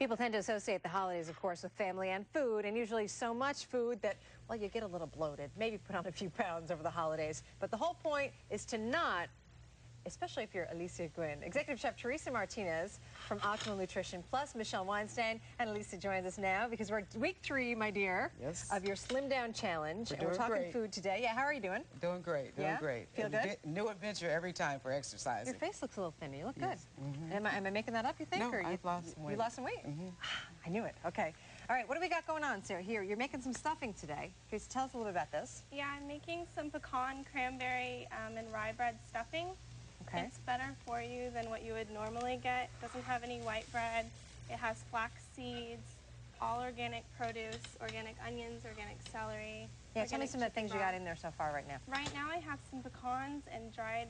People tend to associate the holidays, of course, with family and food, and usually so much food that, well, you get a little bloated, maybe put on a few pounds over the holidays. But the whole point is to not, especially if you're Alicia Gwynn. Executive Chef Teresa Martinez from Optimal Nutrition, plus Michelle Weinstein, and Alicia joins us now because we're week 3, my dear, of your Slim Down Challenge. And we're talking great. Food today. Yeah, how are you doing? Doing great, doing great. Feel good? New adventure every time for exercising. Your face looks a little thinner. You look good. Am I making that up, you think? No, or I've lost some weight. You lost some weight? I knew it. Okay. All right, what do we got going on, Sarah? Here, you're making some stuffing today. Please tell us a little bit about this. Yeah, I'm making some pecan, cranberry, and rye bread stuffing. Okay. It's better for you than what you would normally get. It doesn't have any white bread. It has flax seeds, all organic produce, organic onions, organic celery. Yeah, tell me some of the things you got in there so far right now. Right now I have some pecans and dried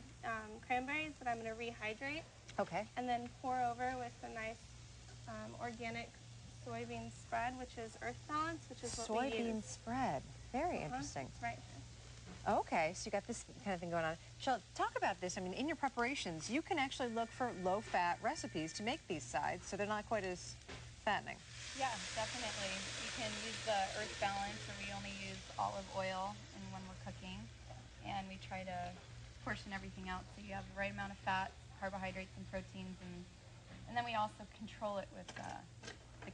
cranberries that I'm going to rehydrate. Okay. And then pour over with a nice organic soybean spread, which is Earth Balance, which is what we use. Soybean spread. Very interesting. Right. Okay, so you got this kind of thing going on. Michelle, talk about this. I mean, in your preparations, you can actually look for low-fat recipes to make these sides, so they're not quite as fattening. Yeah, definitely. You can use the Earth Balance, or we only use olive oil when we're cooking, and we try to portion everything out so you have the right amount of fat, carbohydrates, and proteins, and then we also control it with the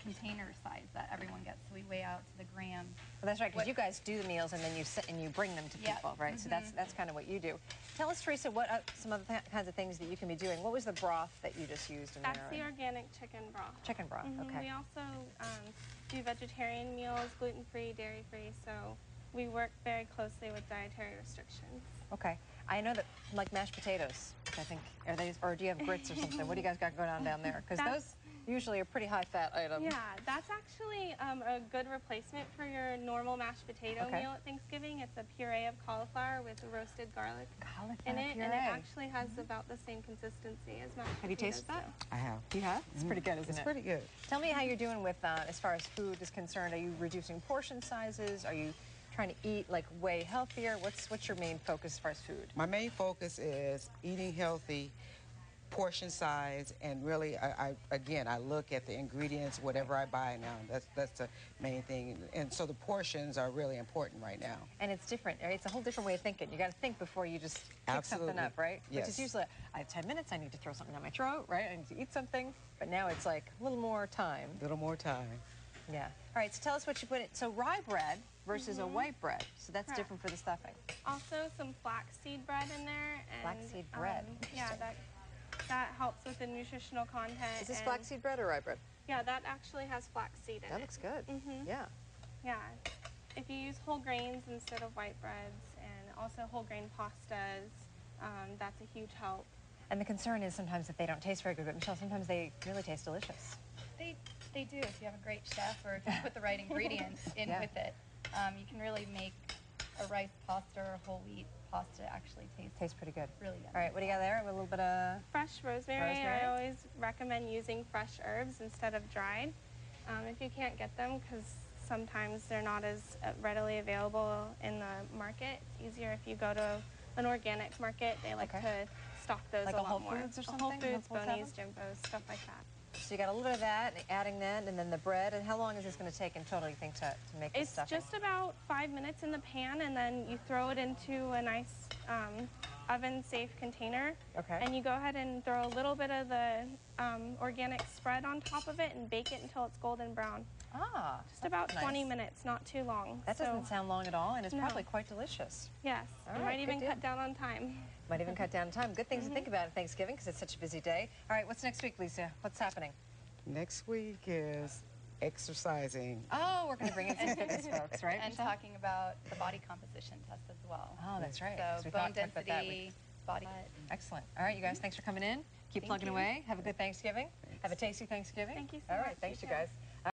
container size that everyone gets, so we weigh out to the gram. Well, that's right, because you guys do the meals and then you bring them to people, right? So that's kind of what you do. Tell us, Teresa, what some other kinds of things that you can be doing. What was the broth that you just used in there? That's the organic chicken broth. Chicken broth, okay. We also do vegetarian meals, gluten-free, dairy-free, so we work very closely with dietary restrictions. Okay. I know that, like mashed potatoes, I think, or do you have grits or something? What do you guys got going on down there? Because those usually are pretty high-fat items. Yeah, that's actually a good replacement for your normal mashed potato meal at Thanksgiving. It's a puree of cauliflower with roasted garlic in it, and it actually has about the same consistency as mashed potatoes. Have you tasted that? I have. You have? It's pretty good, isn't it? It's pretty good. Tell me how you're doing with, as far as food is concerned. Are you reducing portion sizes? Are you trying to eat like way healthier? What's your main focus as far as food? My main focus is eating healthy, portion size, and really, I look at the ingredients, whatever I buy now. That's the main thing. And so the portions are really important right now. And it's different, right? It's a whole different way of thinking. You got to think before you just pick something up, right? Yes. Which is usually, I have 10 minutes, I need to throw something down my throat, right? I need to eat something. But now it's like a little more time. A little more time. Yeah. All right, so tell us what you put in. So rye bread versus a white bread. So that's different for the stuffing. Also some flaxseed bread in there. And, flaxseed bread. Yeah, that helps with the nutritional content. Is this flaxseed bread or rye bread? Yeah, that actually has flaxseed in it. That looks good. Yeah. Yeah. If you use whole grains instead of white breads and also whole grain pastas, that's a huge help. And the concern is sometimes that they don't taste very good, but Michelle, sometimes they really taste delicious. They do. If you have a great chef or if you put the right ingredients in with it, you can really make a rice pasta or a whole wheat pasta actually tastes pretty good. Really good. All right, what do you got there? A little bit of fresh rosemary. I always recommend using fresh herbs instead of dried. If you can't get them, because sometimes they're not as readily available in the market, it's easier if you go to an organic market. They like to stock those like a lot Whole more. Foods or something? Whole Foods, Bonnie's, Jimbo's, stuff like that. So you got a little bit of that, adding that, and then the bread. And how long is this going to take in total, you think, to make this stuffing? It's just about 5 minutes in the pan, and then you throw it into a nice oven-safe container. Okay. And you go ahead and throw a little bit of the organic spread on top of it and bake it until it's golden brown. Ah, just about 20 minutes, not too long. That doesn't sound long at all, and it's probably quite delicious. Yes, you might even cut down on time. Might even cut down on time. Good things to think about at Thanksgiving because it's such a busy day. All right, what's next week, Lisa? What's happening? Next week is exercising. Oh, we're going to bring in some fitness folks, right? And talking about the body composition test as well. Oh, that's right. So bone density, body. Excellent. All right, you guys, thanks for coming in. Keep plugging away. Have a good Thanksgiving. Have a tasty Thanksgiving. Thank you so much. All right, thanks, you guys.